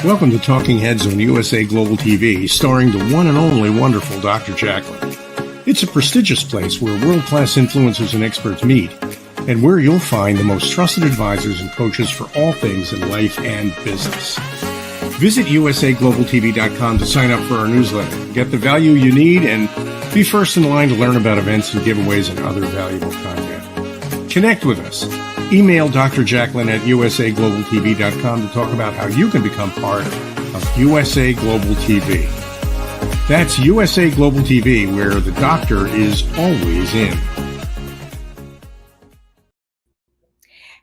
Welcome to Talking Heads on USA Global TV, starring the one and only wonderful Dr. Jacalyn. It's a prestigious place where world-class influencers and experts meet, and where you'll find the most trusted advisors and coaches for all things in life and business. Visit usaglobaltv.com to sign up for our newsletter, get the value you need, and be first in line to learn about events and giveaways and other valuable content. Connect with us. Email Dr. Jacalyn at usaglobaltv.com to talk about how you can become part of USA Global TV. That's USA Global TV, where the doctor is always in.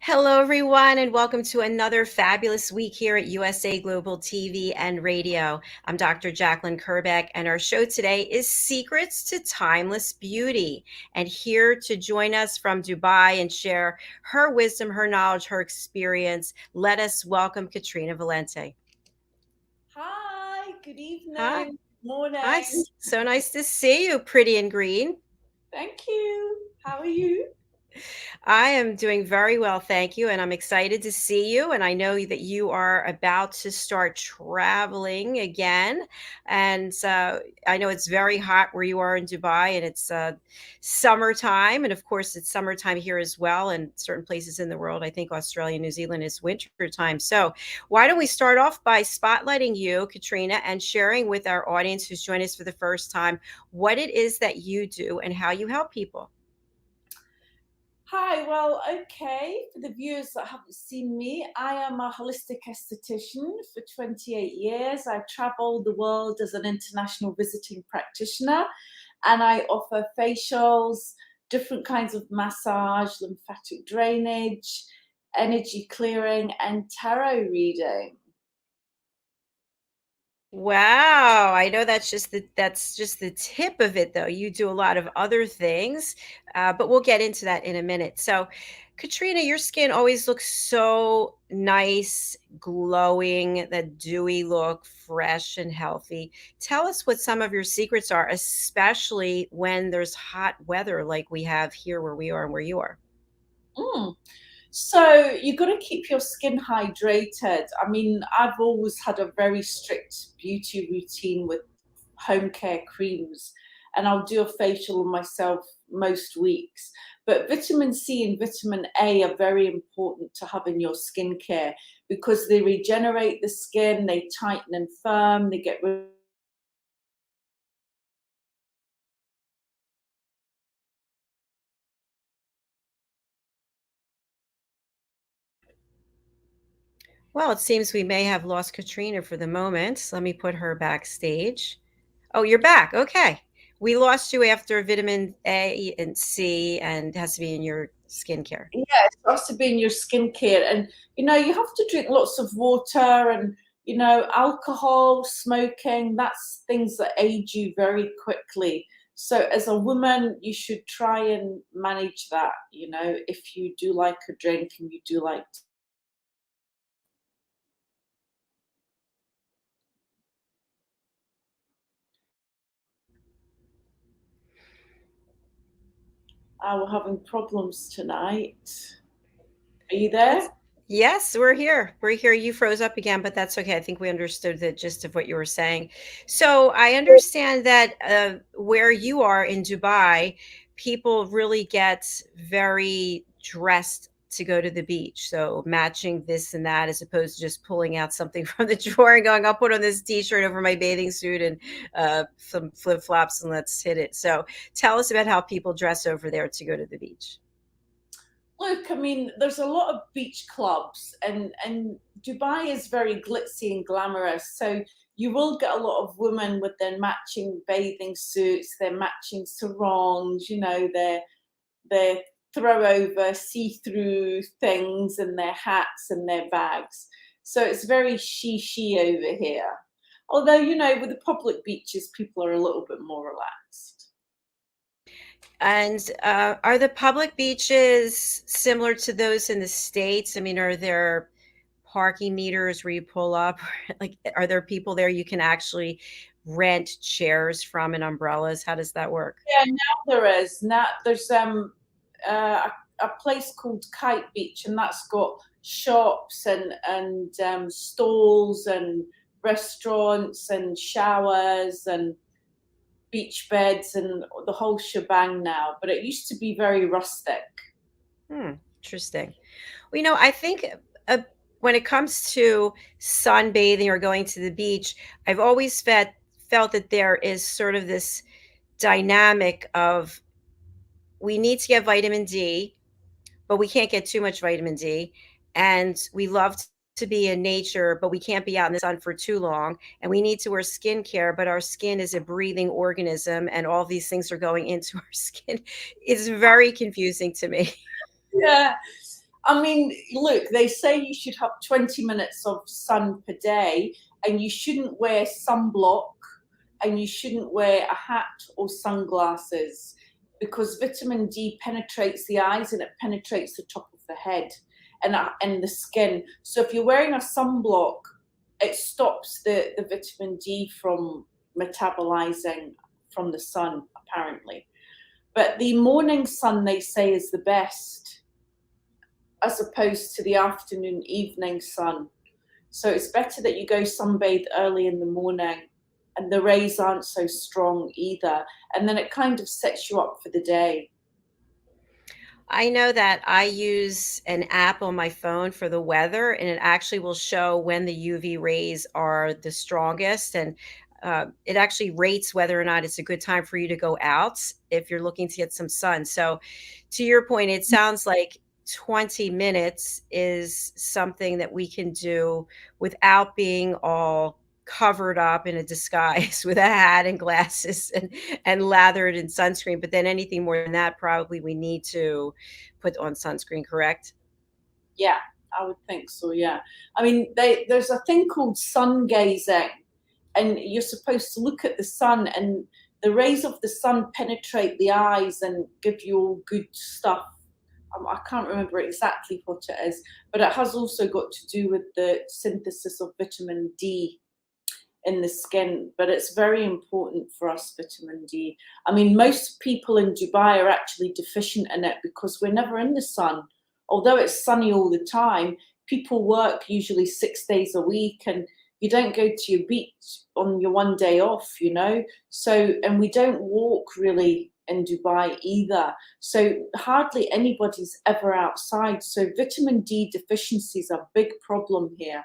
Hello, everyone, and welcome to another fabulous week here at USA Global TV and Radio. I'm Dr. Jacalyn Kerbeck, and our show today is Secrets to Timeless Beauty. And here to join us from Dubai and share her wisdom, her knowledge, her experience, let us welcome Katrina Valente. Hi, good evening. Hi. Morning. Hi, so nice to see you, pretty and green. Thank you. How are you? I am doing very well, thank you, and I'm excited to see you. And I know that you are about to start traveling again. And I know it's very hot where you are in Dubai, and it's summertime. And of course, it's summertime here as well. And certain places in the world, I think Australia, New Zealand, is winter time. So why don't we start off by spotlighting you, Katrina, and sharing with our audience who's joined us for the first time what it is that you do and how you help people. Hi, well, okay, for the viewers that haven't seen me, I am a holistic esthetician for 28 years. I've traveled the world as an international visiting practitioner, and I offer facials, different kinds of massage, lymphatic drainage, energy clearing, and tarot reading. Wow, I know that's just the tip of it, though. You do a lot of other things, but we'll get into that in a minute. So, Katrina, your skin always looks so nice, glowing, that dewy look, fresh and healthy. Tell us what some of your secrets are, especially when there's hot weather like we have here where we are and where you are. So you've got to keep your skin hydrated. I mean, I've always had a very strict beauty routine with home care creams, and I'll do a facial myself most weeks. But vitamin C and vitamin A are very important to have in your skincare because they regenerate the skin, they tighten and firm, they get rid. Well, it seems we may have lost Katrina for the moment. Let me put her backstage. Oh, you're back. Okay. We lost you after vitamin A and C, and it has to be in your skincare. Yeah, it has to be in your skincare. And, you have to drink lots of water and, alcohol, smoking, that's things that age you very quickly. So as a woman, you should try and manage that, if you do like a drink and you do like we're having problems tonight. Are you there? Yes, we're here. We're here. You froze up again, but that's okay. I think we understood the gist of what you were saying. So I understand that where you are in Dubai, people really get very dressed to go to the beach. So matching this and that, as opposed to just pulling out something from the drawer and going, I'll put on this t-shirt over my bathing suit and some flip-flops and let's hit it. So tell us about how people dress over there to go to the beach. Look, I mean, there's a lot of beach clubs and Dubai is very glitzy and glamorous. So you will get a lot of women with their matching bathing suits, their matching sarongs, their throw over see-through things and their hats and their bags. So it's very she over here. Although, with the public beaches, people are a little bit more relaxed. And are the public beaches similar to those in the States? I mean, are there parking meters where you pull up? Like, are there people there you can actually rent chairs from and umbrellas? How does that work? Yeah, now there is. Now there's a place called Kite Beach, and that's got shops and stalls and restaurants and showers and beach beds and the whole shebang now, but it used to be very rustic. Interesting. Well, I think uh, when it comes to sunbathing or going to the beach, I've always felt that there is sort of this dynamic of we need to get vitamin D, but we can't get too much vitamin D. And we love to be in nature, but we can't be out in the sun for too long. And we need to wear skincare, but our skin is a breathing organism, and all these things are going into our skin. It's very confusing to me. Yeah. I mean, look, they say you should have 20 minutes of sun per day, and you shouldn't wear sunblock, and you shouldn't wear a hat or sunglasses, because vitamin D penetrates the eyes and it penetrates the top of the head and the skin. So if you're wearing a sunblock, it stops the vitamin D from metabolizing from the sun, apparently. But the morning sun, they say, is the best, as opposed to the afternoon, evening sun. So it's better that you go sunbathe early in the morning, and the rays aren't so strong either. And then it kind of sets you up for the day. I know that I use an app on my phone for the weather, and it actually will show when the UV rays are the strongest. And it actually rates whether or not it's a good time for you to go out if you're looking to get some sun. So, to your point, it sounds like 20 minutes is something that we can do without being all covered up in a disguise with a hat and glasses and lathered in sunscreen. But then anything more than that, probably we need to put on sunscreen, correct? Yeah, I would think so. Yeah. I mean, there's a thing called sun gazing, and you're supposed to look at the sun, and the rays of the sun penetrate the eyes and give you all good stuff. I can't remember exactly what it is, but it has also got to do with the synthesis of vitamin D in the skin. But it's very important for us, vitamin D. I mean, most people in Dubai are actually deficient in it because we're never in the sun. Although it's sunny all the time, people work usually 6 days a week, and you don't go to your beach on your one day off, So, and we don't walk really in Dubai either. So hardly anybody's ever outside. So vitamin D deficiency is a big problem here.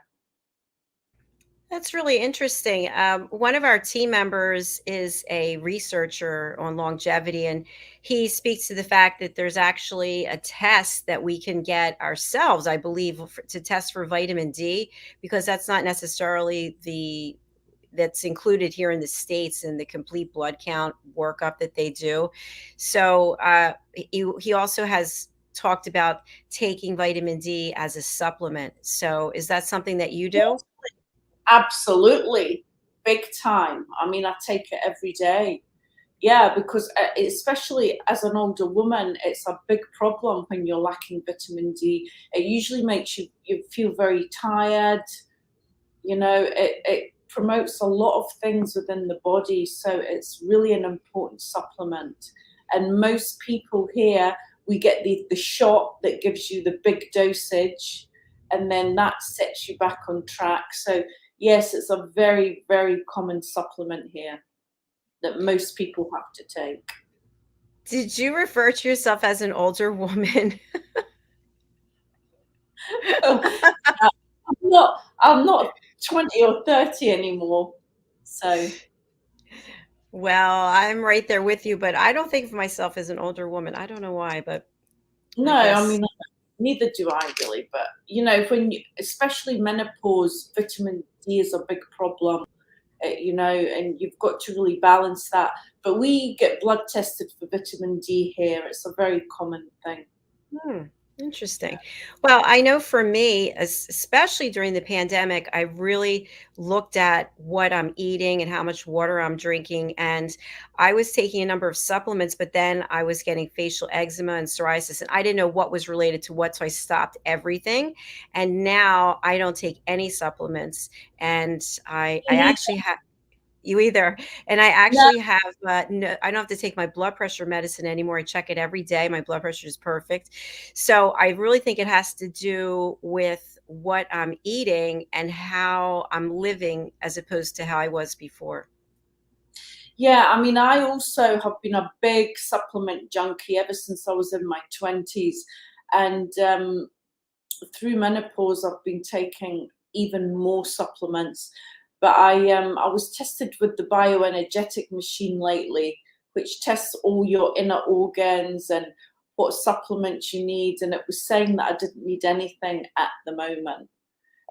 That's really interesting. One of our team members is a researcher on longevity, and he speaks to the fact that there's actually a test that we can get ourselves, I believe, to test for vitamin D, because that's not necessarily that's included here in the States in the complete blood count workup that they do. So he also has talked about taking vitamin D as a supplement. So is that something that you do? Absolutely, big time. I mean, I take it every day. Yeah, because especially as an older woman, it's a big problem when you're lacking vitamin D. It usually makes you feel very tired. It promotes a lot of things within the body, so it's really an important supplement. And most people here, we get the shot that gives you the big dosage, and then that sets you back on track. So yes, it's a very, very common supplement here that most people have to take. Did you refer to yourself as an older woman? I'm not 20 or 30 anymore. So Well, I'm right there with you, but I don't think of myself as an older woman. I don't know why, but no, I I guess mean, neither do I really. But especially menopause, vitamin D is a big problem. And you've got to really balance that. But we get blood tested for vitamin D here. It's a very common thing. Hmm, interesting. Well, I know for me, especially during the pandemic, I really looked at what I'm eating and how much water I'm drinking. And I was taking a number of supplements, but then I was getting facial eczema and psoriasis, and I didn't know what was related to what. So I stopped everything. And now I don't take any supplements. And I actually have, You either. And I Yeah. actually have, no, I don't have to take my blood pressure medicine anymore. I check it every day. My blood pressure is perfect. So I really think it has to do with what I'm eating and how I'm living as opposed to how I was before. Yeah, I mean, I also have been a big supplement junkie ever since I was in my 20s. And through menopause, I've been taking even more supplements. But I was tested with the bioenergetic machine lately, which tests all your inner organs and what supplements you need. And it was saying that I didn't need anything at the moment,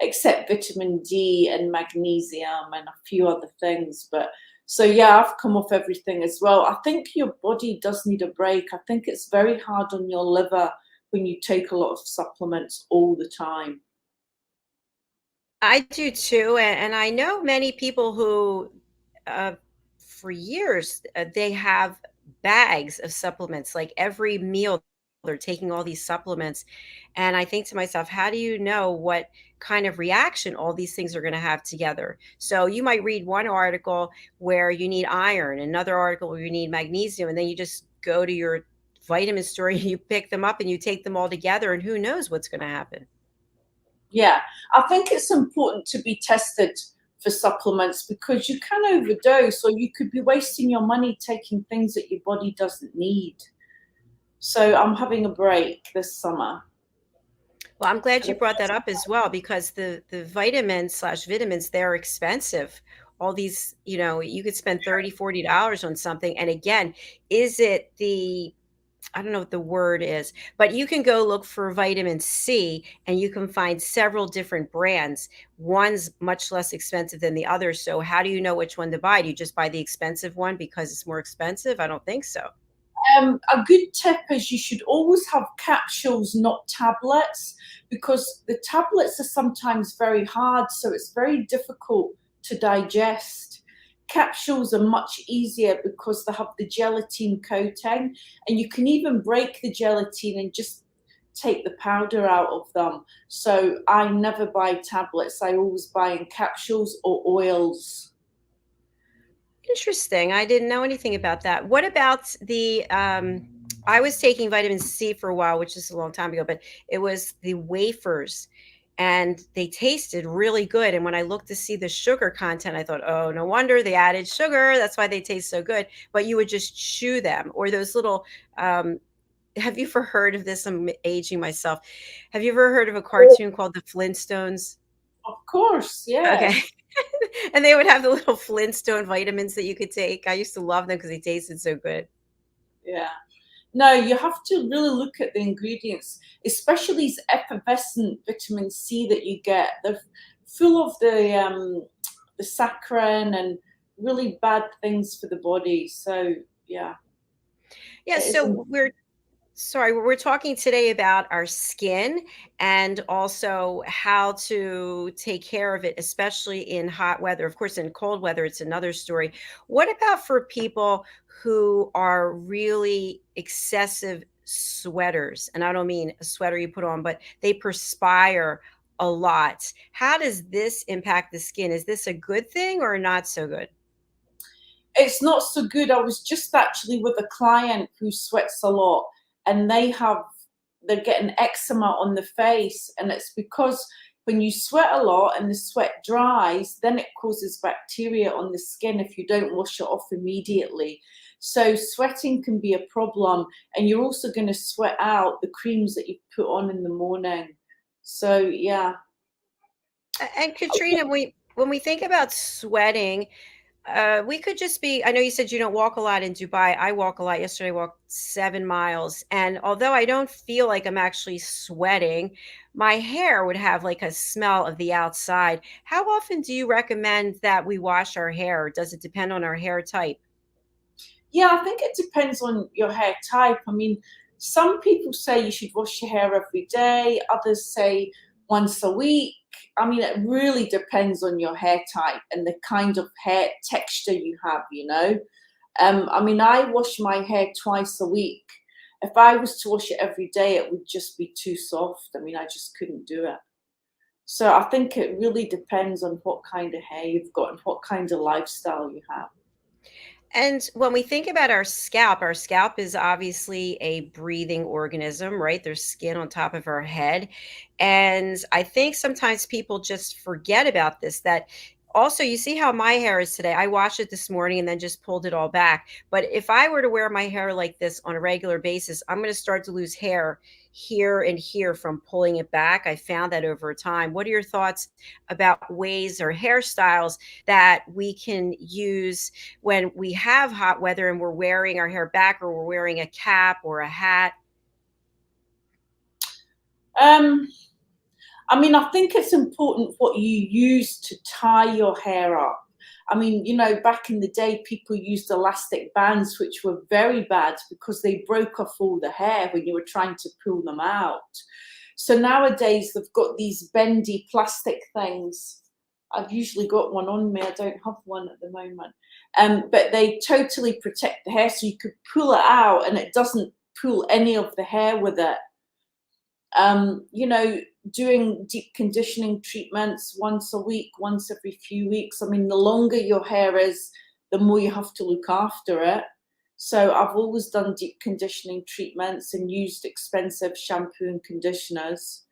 except vitamin D and magnesium and a few other things. But so yeah, I've come off everything as well. I think your body does need a break. I think it's very hard on your liver when you take a lot of supplements all the time. I do too, and I know many people who, uh, for years, they have bags of supplements. Like every meal, they're taking all these supplements, and I think to myself, how do you know what kind of reaction all these things are going to have together? So you might read one article where you need iron, another article where you need magnesium, and then you just go to your vitamin store, you pick them up, and you take them all together, and who knows what's going to happen. Yeah, I think it's important to be tested for supplements because you can overdose or you could be wasting your money taking things that your body doesn't need. So I'm having a break this summer. Well, I'm glad you brought that up as well because the vitamins slash vitamins, they're expensive. All these, you could spend 30, $40 on something. And again, is it the, I don't know what the word is, but you can go look for vitamin C and you can find several different brands. One's much less expensive than the other. So how do you know which one to buy? Do you just buy the expensive one because it's more expensive? I don't think so. A good tip is you should always have capsules, not tablets, because the tablets are sometimes very hard, so it's very difficult to digest. Capsules are much easier because they have the gelatin coating, and you can even break the gelatin and just take the powder out of them. So I never buy tablets, I always buy in capsules or oils. Interesting. I didn't know anything about that. What about I was taking vitamin C for a while, which is a long time ago, but it was the wafers and they tasted really good. And when I looked to see the sugar content, I thought, oh, no wonder they added sugar. That's why they taste so good. But you would just chew them or those little, um, have you ever heard of this? I'm aging myself. Have you ever heard of a cartoon called The Flintstones? Of course, Okay. yes. And they would have the little Flintstone vitamins that you could take. I used to love them because they tasted so good. Yeah. No, you have to really look at the ingredients, especially these effervescent vitamin C that you get. They're full of the saccharin and really bad things for the body. So yeah, Yeah, it is. so we're talking today about our skin and also how to take care of it, especially in hot weather. Of course, in cold weather, it's another story. What about for people who are really excessive sweaters? And I don't mean a sweater you put on, but they perspire a lot. How does this impact the skin? Is this a good thing or not so good? It's not so good. I was just actually with a client who sweats a lot, and they're getting eczema on the face, and it's because when you sweat a lot and the sweat dries, then it causes bacteria on the skin if you don't wash it off immediately. So sweating can be a problem, and you're also going to sweat out the creams that you put on in the morning. So yeah. And Katrina, when we think about sweating, we could just be, I know you said you don't walk a lot in Dubai. I walk a lot. Yesterday, I walked 7 miles. And although I don't feel like I'm actually sweating, my hair would have like a smell of the outside. How often do you recommend that we wash our hair? Or does it depend on our hair type? Yeah, I think it depends on your hair type. I mean, some people say you should wash your hair every day, others say once a week. I mean, it really depends on your hair type and the kind of hair texture you have, you know. I mean, I wash my hair twice a week. If I was to wash it every day, it would just be too soft. I mean, I just couldn't do it. So I think it really depends on what kind of hair you've got and what kind of lifestyle you have. And when we think about our scalp is obviously a breathing organism, right? There's skin on top of our head. And I think sometimes people just forget about this, that also you see how my hair is today. I washed it this morning and then just pulled it all back. But if I were to wear my hair like this on a regular basis, I'm going to start to lose hair here and here from pulling it back. I found that over time. What are your thoughts about ways or hairstyles that we can use when we have hot weather and we're wearing our hair back, or we're wearing a cap or a hat? Um, I mean, I think it's important what you use to tie your hair up. I mean, you know, back in the day, people used elastic bands, which were very bad because they broke off all the hair when you were trying to pull them out. So nowadays, they've got these bendy plastic things. I've usually got one on me. I don't have one at the moment. But they totally protect the hair, so you could pull it out and it doesn't pull any of the hair with it. You know, doing deep conditioning treatments once a week, once every few weeks. I mean, the longer your hair is, the more you have to look after it. So I've always done deep conditioning treatments and used expensive shampoo and conditioners.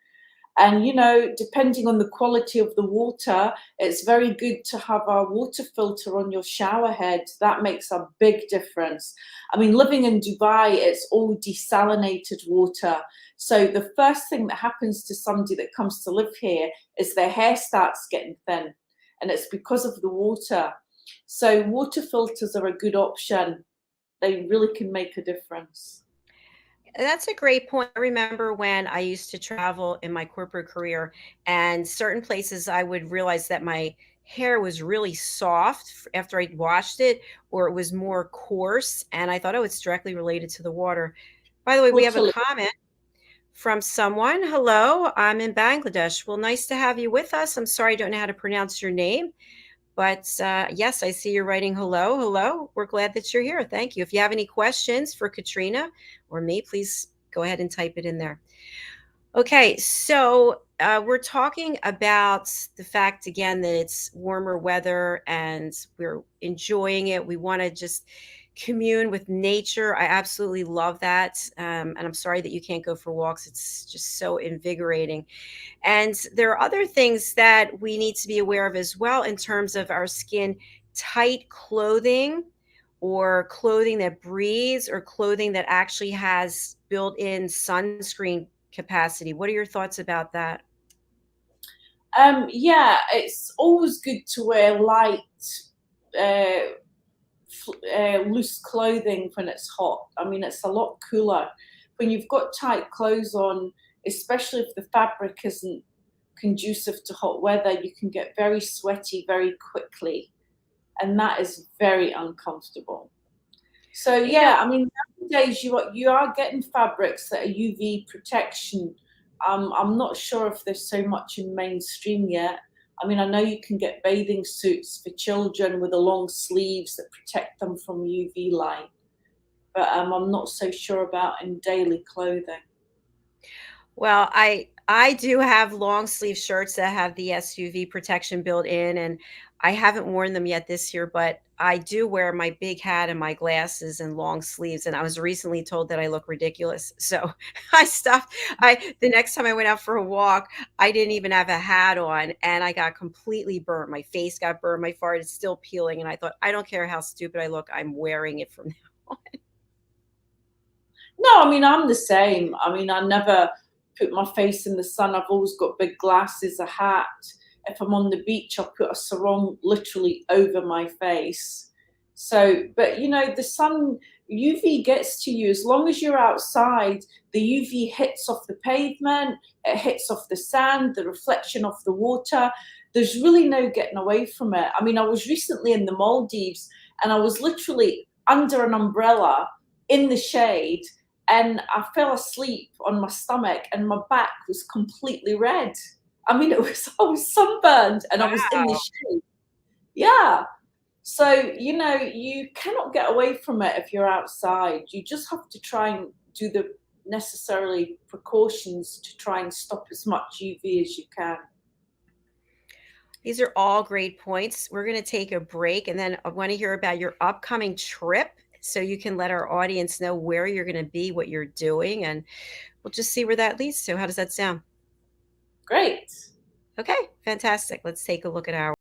And, you know, depending on the quality of the water, it's very good to have a water filter on your shower head. That makes a big difference. I mean, living in Dubai, it's all desalinated water. So the first thing that happens to somebody that comes to live here is their hair starts getting thin. And it's because of the water. So water filters are a good option. They really can make a difference. That's a great point. I remember when I used to travel in my corporate career, and certain places I would realize that my hair was really soft after I'd washed it, or it was more coarse. And I thought, oh, it's directly related to the water. By the way, we have a Totally. comment from someone. Hello, I'm in Bangladesh. Well, nice to have you with us. I'm sorry I don't know how to pronounce your name. But yes, I see you're writing hello. Hello. We're glad that you're here. Thank you. If you have any questions for Katrina or me, please go ahead and type it in there. Okay, so we're talking about the fact again that it's warmer weather and we're enjoying it. We want to just commune with nature. I absolutely love that. And I'm sorry that you can't go for walks. It's just so invigorating. And there are other things that we need to be aware of as well in terms of our skin. Tight clothing, or clothing that breathes, or clothing that actually has built-in sunscreen capacity. What are your thoughts about that? Yeah, it's always good to wear light, uh, loose clothing when it's hot. I mean, it's a lot cooler. When you've got tight clothes on, especially if the fabric isn't conducive to hot weather, you can get very sweaty very quickly, and that is very uncomfortable. So You know, yeah, I mean, nowadays you are getting fabrics that are UV protection. I'm not sure if there's so much in mainstream yet. I mean, I know you can get bathing suits for children with the long sleeves that protect them from UV light, but I'm not so sure about in daily clothing. well, I do have long sleeve shirts that have the SUV protection built in, and I haven't worn them yet this year, but I do wear my big hat and my glasses and long sleeves. And I was recently told that I look ridiculous. So I stopped. The next time I went out for a walk, I didn't even have a hat on, and I got completely burnt. My face got burned, my forehead is still peeling. And I thought, I don't care how stupid I look, I'm wearing it from now on. No, I mean, I'm the same. I mean, I never put my face in the sun. I've always got big glasses, a hat. If I'm on the beach, I'll put a sarong literally over my face. So, but you know, the sun, UV gets to you as long as you're outside. The UV hits off the pavement, it hits off the sand, the reflection off the water. There's really no getting away from it. I mean, I was recently in the Maldives and I was literally under an umbrella in the shade, and I fell asleep on my stomach and my back was completely red. I mean, I was sunburned and I was in the Wow. shade. Yeah. So, you know, you cannot get away from it if you're outside. You just have to try and do the necessary precautions to try and stop as much UV as you can. These are all great points. We're going to take a break, and then I want to hear about your upcoming trip so you can let our audience know where you're going to be, what you're doing, and we'll just see where that leads to. How does that sound? Great. Okay, fantastic. Let's take a look at our.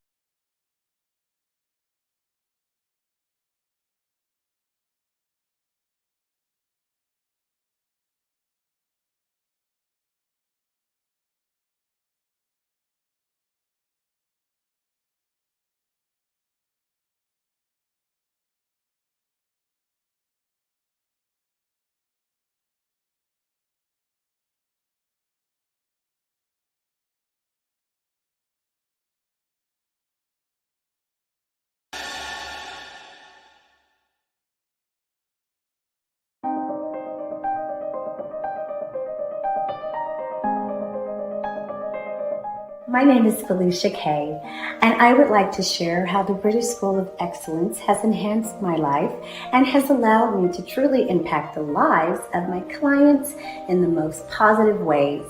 My name is Felicia Kay, and I would like to share how the British School of Excellence has enhanced my life and has allowed me to truly impact the lives of my clients in the most positive ways.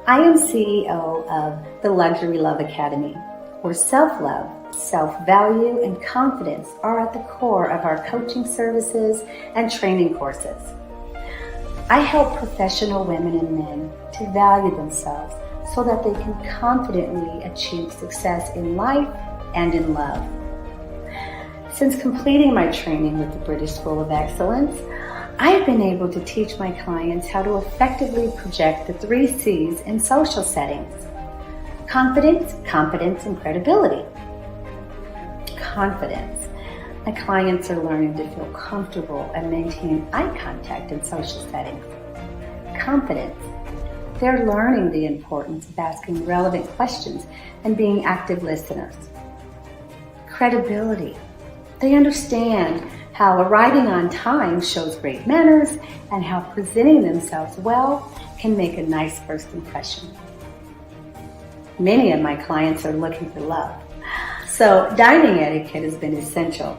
I am CEO of the Luxury Love Academy, where self-love, self-value, and confidence are at the core of our coaching services and training courses. I help professional women and men to value themselves so that they can confidently achieve success in life and in love. Since completing my training with the British School of Excellence, I've been able to teach my clients how to effectively project the 3 C's in social settings: confidence, competence, and credibility. Confidence. My clients are learning to feel comfortable and maintain eye contact in social settings. Competence. They're learning the importance of asking relevant questions and being active listeners. Credibility. They understand how arriving on time shows great manners and how presenting themselves well can make a nice first impression. Many of my clients are looking for love, so dining etiquette has been essential.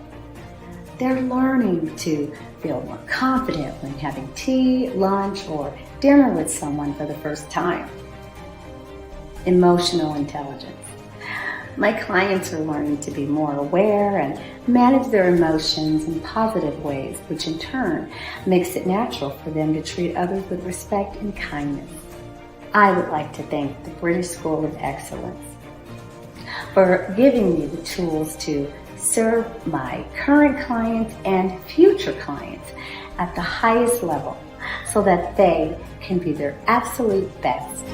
They're learning to feel more confident when having tea, lunch, or dinner with someone for the first time. Emotional intelligence. My clients are learning to be more aware and manage their emotions in positive ways, which in turn makes it natural for them to treat others with respect and kindness. I would like to thank the British School of Excellence for giving me the tools to serve my current clients and future clients at the highest level so that they can be their absolute best.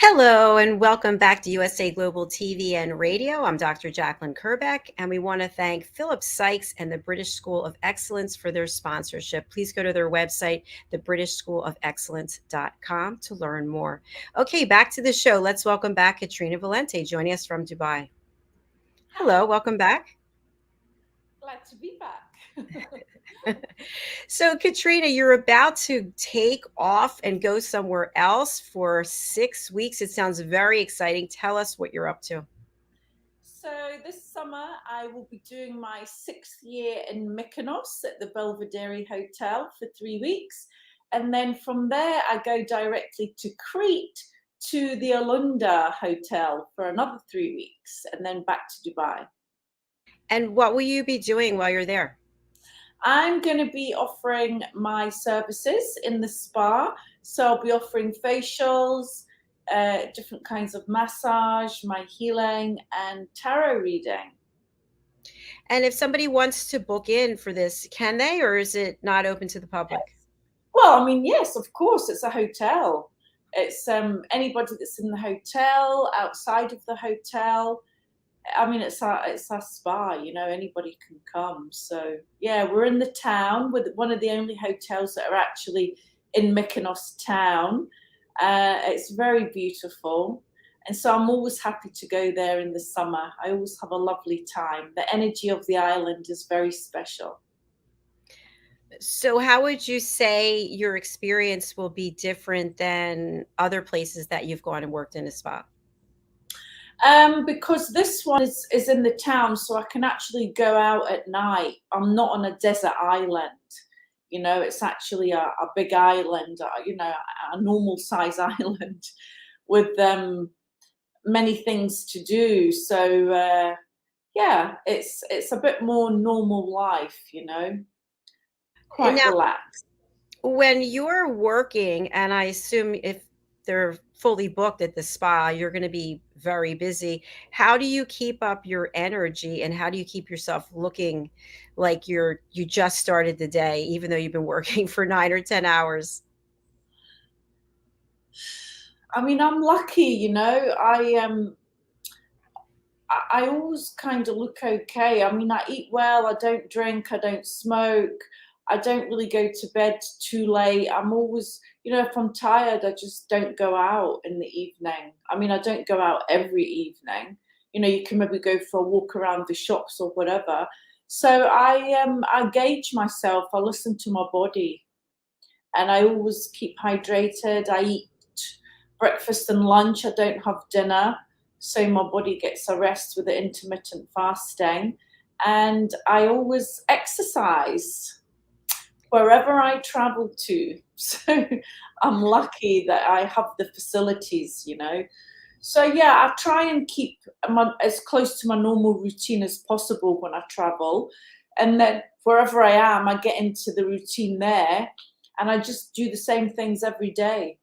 Hello, and welcome back to USA Global TV and Radio. I'm Dr. Jacalyn Kerbeck, and we want to thank Philip Sykes and the British School of Excellence for their sponsorship. Please go to their website, thebritishschoolofexcellence.com, to learn more. Okay, back to the show. Let's welcome back Katrina Valente, joining us from Dubai. Hello, welcome back. Glad to be back. So, Katrina, you're about to take off and go somewhere else for 6 weeks. It sounds very exciting. Tell us what you're up to. So this summer, I will be doing my 6th year in Mykonos at the Belvedere Hotel for 3 weeks. And then from there, I go directly to Crete to the Alunda Hotel for another 3 weeks, and then back to Dubai. And what will you be doing while you're there? I'm going to be offering my services in the spa. So I'll be offering facials, different kinds of massage, my healing, and tarot reading. And if somebody wants to book in for this, can they, or is it not open to the public? Well, Well, I mean, yes, of course, it's a hotel. It's anybody that's in the hotel, outside of the hotel. I mean, it's our spa, you know, anybody can come. So yeah, we're in the town with one of the only hotels that are actually in Mykonos town. It's very beautiful. And so I'm always happy to go there in the summer. I always have a lovely time. The energy of the island is very special. So how would you say your experience will be different than other places that you've gone and worked in a spa? Because this one is in the town, so I can actually go out at night. I'm not on a desert island. You know, it's actually a big island, you know, a normal size island with many things to do. So yeah, it's a bit more normal life, you know, And quite now, relaxed. when you're working, and I assume if they're fully booked at the spa, you're going to be very busy. How do you keep up your energy and how do you keep yourself looking like you just started the day, even though you've been working for 9 or 10 hours? I mean, I'm lucky, you know. I always kind of look okay. I mean, I eat well, I don't drink, I don't smoke, I don't really go to bed too late. I'm always, you know, if I'm tired, I just don't go out in the evening. I mean, I don't go out every evening. You know, you can maybe go for a walk around the shops or whatever. So I gauge myself, I listen to my body, and I always keep hydrated. I eat breakfast and lunch, I don't have dinner, so my body gets a rest with the intermittent fasting. And I always exercise wherever I travel to. So I'm lucky that I have the facilities, you know. So yeah, I try and keep as close to my normal routine as possible when I travel. And then wherever I am, I get into the routine there and I just do the same things every day.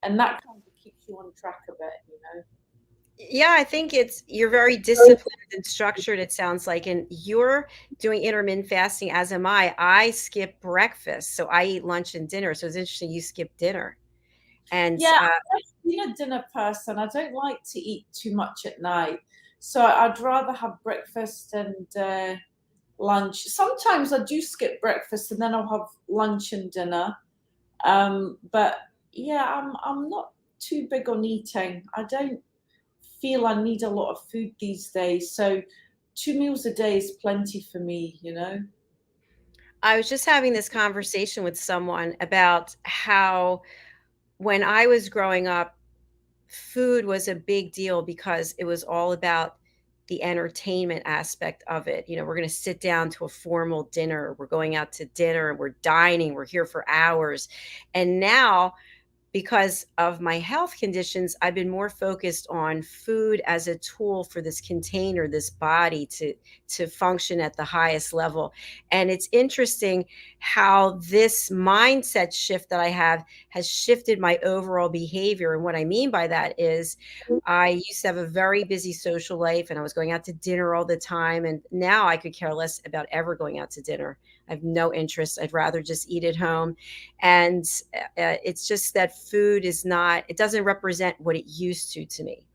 And that kind of keeps you on track a bit, you know. Yeah, I think you're very disciplined and structured, it sounds like, and you're doing intermittent fasting, as am I. I skip breakfast, so I eat lunch and dinner. So it's interesting you skip dinner. And Yeah, I've been a dinner person. I don't like to eat too much at night. So I'd rather have breakfast and lunch. Sometimes I do skip breakfast and then I'll have lunch and dinner. But yeah, I'm not too big on eating. I don't feel I need a lot of food these days. So 2 meals a day is plenty for me, you know? I was just having this conversation with someone about how when I was growing up, food was a big deal because it was all about the entertainment aspect of it. You know, we're going to sit down to a formal dinner, we're going out to dinner, and we're dining, we're here for hours. And now, because of my health conditions, I've been more focused on food as a tool for this container, this body to function at the highest level. And it's interesting how this mindset shift that I have has shifted my overall behavior. And what I mean by that is I used to have a very busy social life and I was going out to dinner all the time. And now I could care less about ever going out to dinner. I have no interest. I'd rather just eat at home. And it's just that food is not, it doesn't represent what it used to me.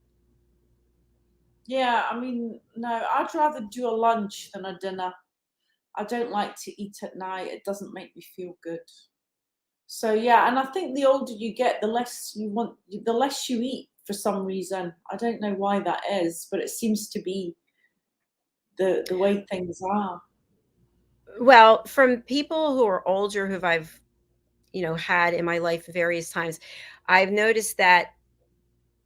Yeah, I mean, no, I'd rather do a lunch than a dinner. I don't like to eat at night. It doesn't make me feel good. So yeah, and I think the older you get, the less you want, the less you eat for some reason. I don't know why that is, but it seems to be the way things are. Well, from people who are older, who I've, had in my life various times, I've noticed that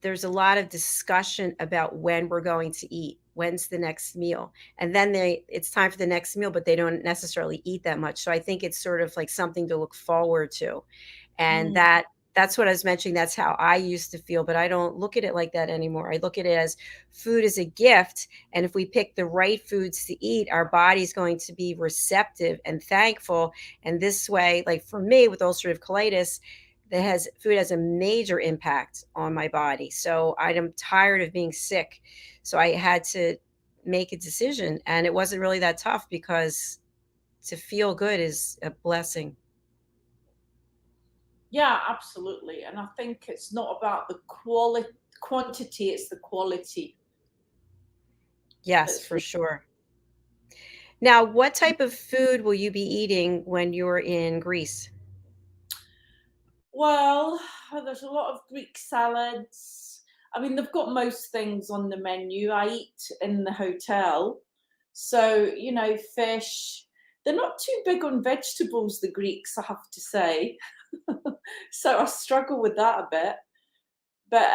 there's a lot of discussion about when we're going to eat. When's the next meal? And then it's time for the next meal, but they don't necessarily eat that much. So I think it's sort of like something to look forward to. And Mm. that's what I was mentioning. That's how I used to feel, but I don't look at it like that anymore. I look at it as food is a gift. And if we pick the right foods to eat, our body's going to be receptive and thankful. And this way, like for me with ulcerative colitis, food has a major impact on my body. So I'm tired of being sick. So I had to make a decision, and it wasn't really that tough because to feel good is a blessing. Yeah, absolutely. And I think it's not about the quantity, it's the quality. Yes, That's for sure. Now, what type of food will you be eating when you're in Greece? Well, there's a lot of Greek salads. I mean, they've got most things on the menu. I eat in the hotel. So, fish. They're not too big on vegetables, the Greeks, I have to say. So I struggle with that a bit. But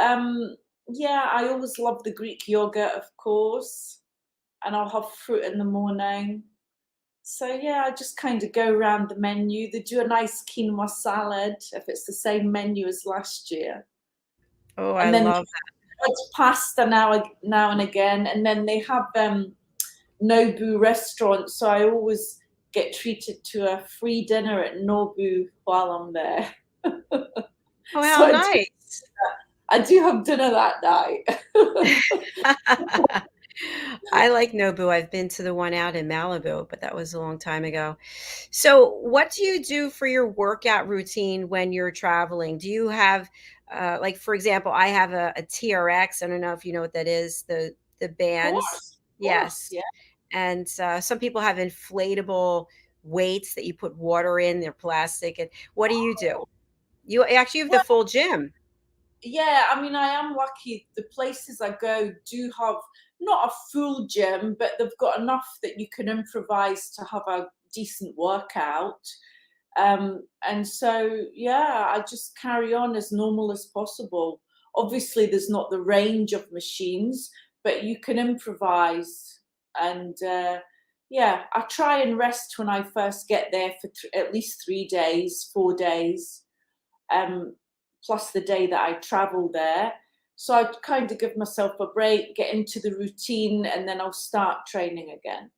yeah, I always love the Greek yogurt, of course. And I'll have fruit in the morning. So yeah, I just kind of go around the menu. They do a nice quinoa salad if it's the same menu as last year, Oh, I and then love it's pasta now and again. And then they have Nobu restaurants, so I always get treated to a free dinner at Nobu while I'm there. Oh, So how nice. I do have dinner that night. I like Nobu. I've been to the one out in Malibu, but that was a long time ago. So, what do you do for your workout routine when you're traveling? Do you have, like, for example, I have a TRX. I don't know if you know what that is. The bands. Of course, Yes, yeah. and some people have inflatable weights that you put water in. They're plastic. And what do you do? You actually have the Well, full gym. yeah, I mean, I am lucky. The places I go do have not a full gym, but they've got enough that you can improvise to have a decent workout. And so, yeah, I just carry on as normal as possible. Obviously, there's not the range of machines, but you can improvise. And yeah, I try and rest when I first get there for at least 3 days, 4 days. Um, Plus the day that I travel there. So I kind of give myself a break, get into the routine, and then I'll start training again.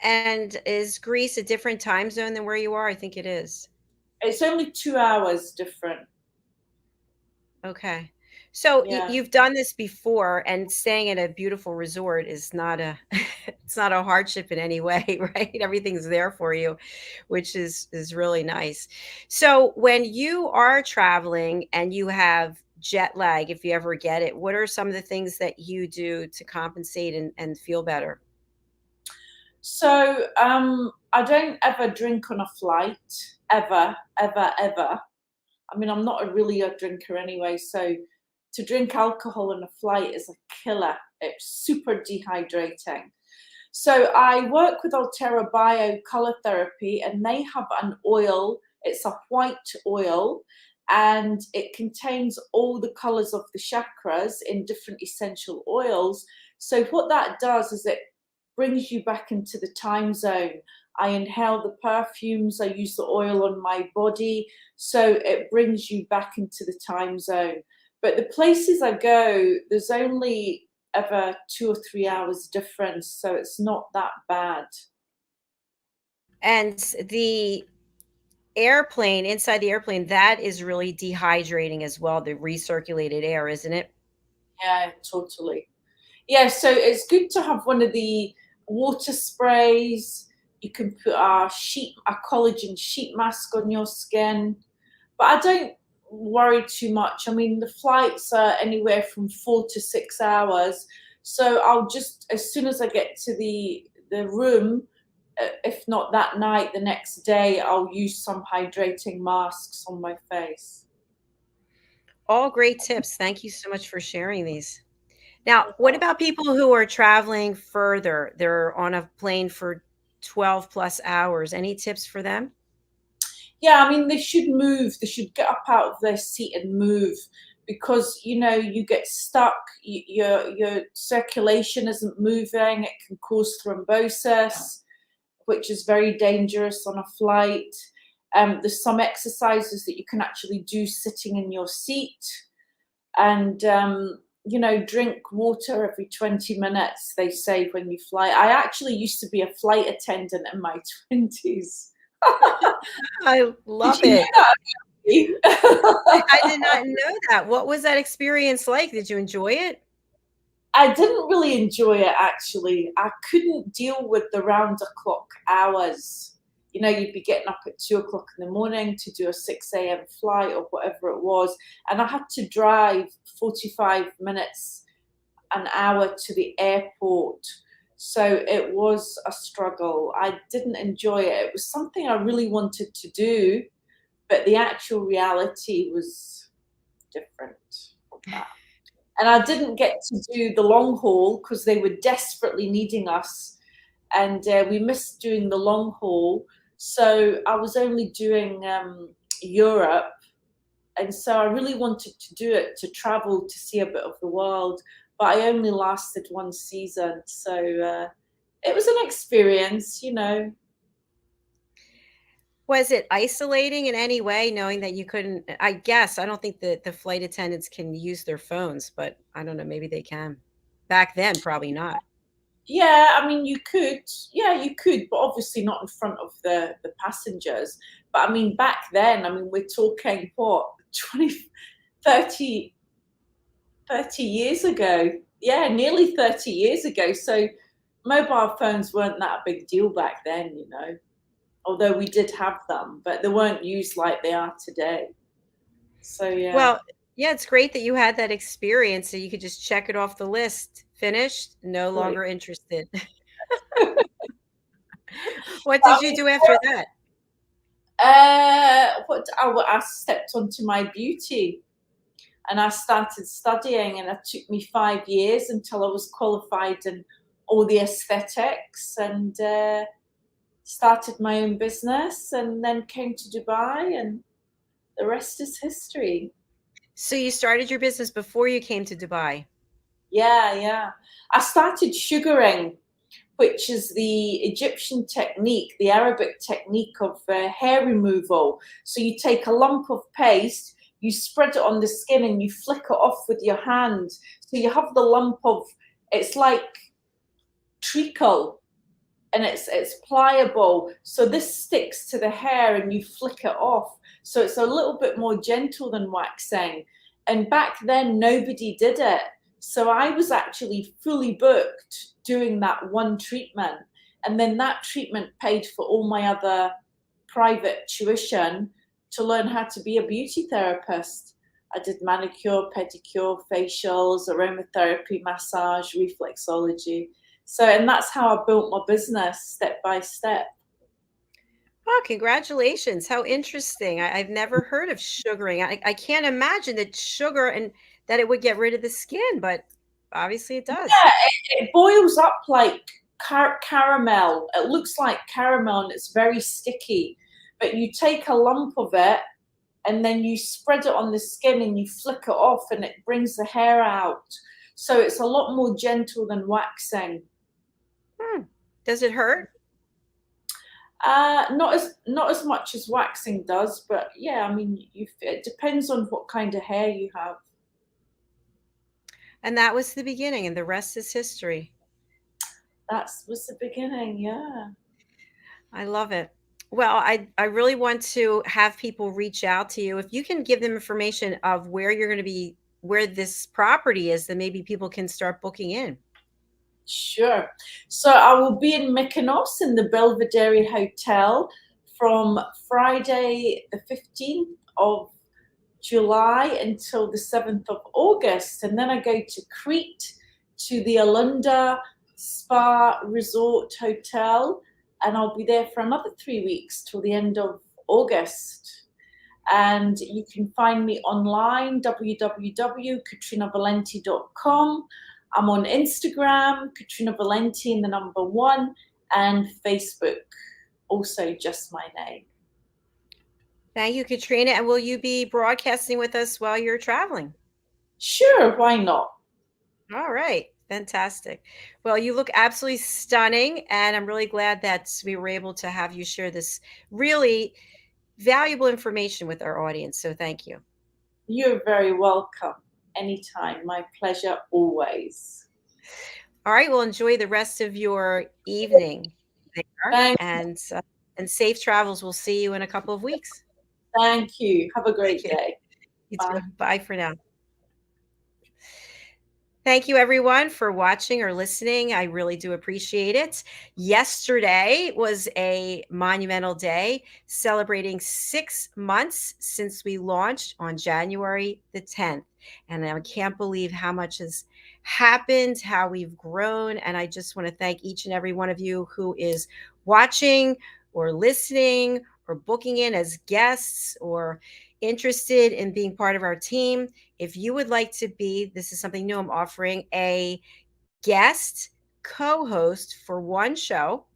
And is Greece a different time zone than where you are? I think it is. It's only 2 hours different. Okay. So Yeah. you've done this before, and staying at a beautiful resort is not a it's not a hardship in any way, right? Everything's there for you, which is really nice. So when you are traveling and you have jet lag, if you ever get it, what are some of the things that you do to compensate and feel better? So I don't ever drink on a flight, ever, ever, ever. I mean, I'm not really a drinker anyway, so to drink alcohol on a flight is a killer. It's super dehydrating. So I work with Altera Bio Color Therapy, and they have an oil. It's a white oil, and it contains all the colors of the chakras in different essential oils. So what that does is it brings you back into the time zone. I inhale the perfumes, I use the oil on my body, so it brings you back into the time zone. But the places I go, there's only ever 2 or 3 hours difference, so it's not that bad. And the airplane, inside the airplane, that is really dehydrating as well, the recirculated air, isn't it? Yeah, totally. Yeah, so it's good to have one of the water sprays. You can put a collagen sheet mask on your skin, but I don't worry too much. I mean, the flights are anywhere from 4 to 6 hours, so I'll just, as soon as I get to the room, if not that night, the next day, I'll use some hydrating masks on my face. All great tips. Thank you so much for sharing these. Now, No what problem. about people who are traveling further? They're on a plane for 12 plus hours. Any tips for them? Yeah, I mean, they should move. They should get up out of their seat and move, because you get stuck. Your circulation isn't moving. It can cause thrombosis, which is very dangerous on a flight. There's some exercises that you can actually do sitting in your seat, and drink water every 20 minutes. They say when you fly. I actually used to be a flight attendant in my 20s. I Did love you it. know I did that? not know that. What was that experience like? Did you enjoy it? I didn't really enjoy it, actually. I couldn't deal with the round the clock hours. you'd be getting up at 2 o'clock in the morning to do a 6 a.m. flight or whatever it was. And I had to drive 45 minutes, an hour to the airport. So it was a struggle. I didn't enjoy it. It was something I really wanted to do, but the actual reality was different from that. And I didn't get to do the long haul because they were desperately needing us. And we missed doing the long haul. So I was only doing Europe. And so I really wanted to do it, to travel, to see a bit of the world. But I only lasted one season. So it was an experience, Was it isolating in any way, knowing that you couldn't, I guess, I don't think that the flight attendants can use their phones, but I don't know, maybe they can. Back then, probably not. Yeah, I mean, you could, but obviously not in front of the passengers. But I mean, back then, we're talking, what, 30 years ago? Yeah, nearly 30 years ago. So mobile phones weren't that big deal back then, although we did have them, but they weren't used like they are today. So, yeah. Well, yeah, it's great that you had that experience so you could just check it off the list. Finished, no longer interested. What did you do after that? I stepped onto my beauty and I started studying, and it took me 5 years until I was qualified in all the aesthetics, and started my own business, and then came to Dubai, and the rest is history. So you started your business before you came to Dubai? Yeah. I started sugaring, which is the Egyptian technique, the Arabic technique of hair removal. So you take a lump of paste, you spread it on the skin, and you flick it off with your hand. So you have the lump of, it's like treacle, and it's pliable. So this sticks to the hair and you flick it off. So it's a little bit more gentle than waxing. And back then, nobody did it. So I was actually fully booked doing that one treatment. And then that treatment paid for all my other private tuition to learn how to be a beauty therapist. I did manicure, pedicure, facials, aromatherapy, massage, reflexology. So, and that's how I built my business step by step. Oh, congratulations. How interesting. I've never heard of sugaring. I can't imagine that sugar and that it would get rid of the skin, but obviously it does. Yeah, it boils up like caramel. It looks like caramel and it's very sticky. But you take a lump of it and then you spread it on the skin and you flick it off and it brings the hair out. So it's a lot more gentle than waxing. Does it hurt? Not as much as waxing does, but yeah, it depends on what kind of hair you have. And that was the beginning, and the rest is history. That was the beginning, yeah. I love it. Well, I really want to have people reach out to you. If you can give them information of where you're going to be, where this property is, then maybe people can start booking in. Sure. So I will be in Mykonos in the Belvedere Hotel from Friday the 15th of July until the 7th of August. And then I go to Crete to the Alunda Spa Resort Hotel, and I'll be there for another 3 weeks till the end of August. And you can find me online, www.katrinavalente.com. I'm on Instagram, Katrina Valente and the number 1, and Facebook, also just my name. Thank you, Katrina. And will you be broadcasting with us while you're traveling? Sure, why not? All right. Fantastic. Well, you look absolutely stunning, and I'm really glad that we were able to have you share this really valuable information with our audience. So thank you. You're very welcome. Anytime. My pleasure always. All right. Well, enjoy the rest of your evening there, and safe travels. We'll see you in a couple of weeks. Thank you. Have a great day. You too. Bye for now. Thank you, everyone, for watching or listening. I really do appreciate it. Yesterday was a monumental day, celebrating 6 months since we launched on January the 10th. And I can't believe how much has happened, how we've grown. And I just want to thank each and every one of you who is watching or listening or booking in as guests or interested in being part of our team. If you would like to be, this is something new I'm offering, a guest co-host for one show,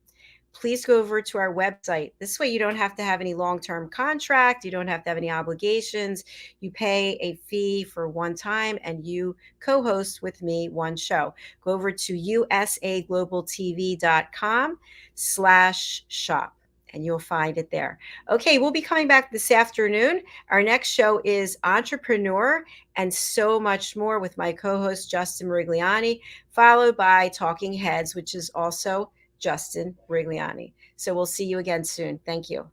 please go over to our website. This way you don't have to have any long-term contract. You don't have to have any obligations. You pay a fee for one time and you co-host with me one show. Go over to usaglobaltv.com/shop and you'll find it there. Okay, we'll be coming back this afternoon. Our next show is Entrepreneur and so much more with my co-host Justin Merigliani, followed by Talking Heads, which is also Justin Brigliani. So we'll see you again soon. Thank you.